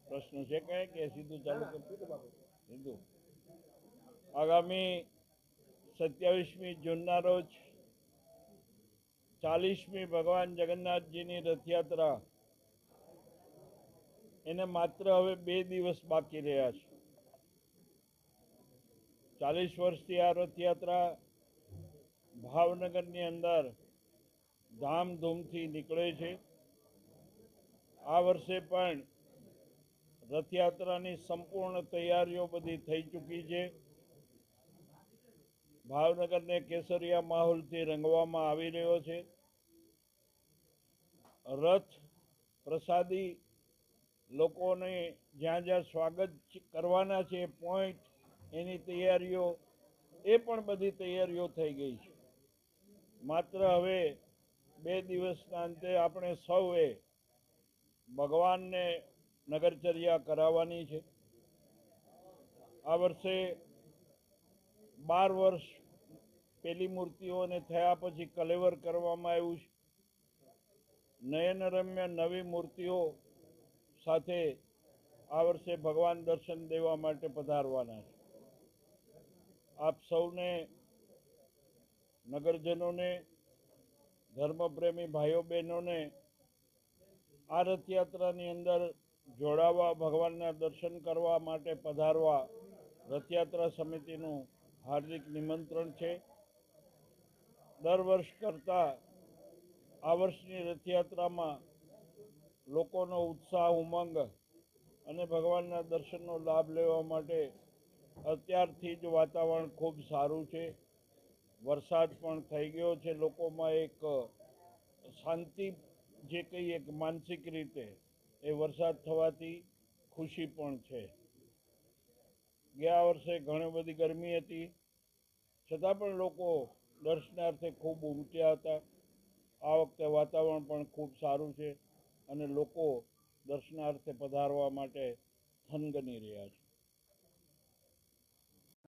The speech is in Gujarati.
પ્રશ્ન છે કઈ કે સીધું ચાલુ કરશું? સીધું આગામી 27મી જૂનના રોજ 40મી ભગવાન જગન્નાથજીની રથયાત્રા એને માત્ર હવે 2 દિવસ બાકી રહ્યા છે। 40 વર્ષથી આ રથયાત્રા ભાવનગરની અંદર ધામધૂમથી નીકળે છે। આ વર્ષે પણ રથયાત્રાની સંપૂર્ણ તૈયારીઓ બધી થઈ ચૂકી છે। ભાવનગરને કેસરિયા માહોલથી રંગવામાં આવી રહ્યો છે। રથ પ્રસાદી લોકોને જ્યાં જ્યાં સ્વાગત કરવાના છે પોઈન્ટ એની તૈયારીઓ એ પણ બધી તૈયારીઓ થઈ ગઈ છે। માત્ર હવે 2 દિવસના અંતે આપણે સૌએ ભગવાનને નગરચર્યા કરાવવાની છે। આ વર્ષે 12 વર્ષ પેલી મૂર્તિઓને થયા પછી કલેવર કરવામાં આવ્યું છે। નયનરમ્ય નવી મૂર્તિઓ સાથે આ વર્ષે ભગવાન દર્શન દેવા માટે પધારવાના છે। આપ સૌને નગરજનોને ધર્મપ્રેમી ભાઈઓ બહેનોને આ રથયાત્રાની અંદર જોડાવા ભગવાનના દર્શન કરવા માટે પધારવા રથયાત્રા સમિતિનું હાર્દિક નિમંત્રણ છે। દર વર્ષ કરતાં આ વર્ષની રથયાત્રામાં લોકોનો ઉત્સાહ ઉમંગ અને ભગવાનના દર્શનનો લાભ લેવા માટે અત્યારથી જ વાતાવરણ ખૂબ સારું છે। વરસાદ પણ થઈ ગયો છે। લોકોમાં એક શાંતિ જે કંઈ એક માનસિક રીતે એ વરસાદ થવાથી ખુશી પણ છે। ગયા વર્ષે ઘણી બધી ગરમી હતી છતાં પણ લોકો દર્શનાર્થે ખૂબ ઉમટ્યા હતા। આ વખતે વાતાવરણ પણ ખૂબ સારું છે અને લોકો દર્શનાર્થે પધારવા માટે થનગની રહ્યા છે।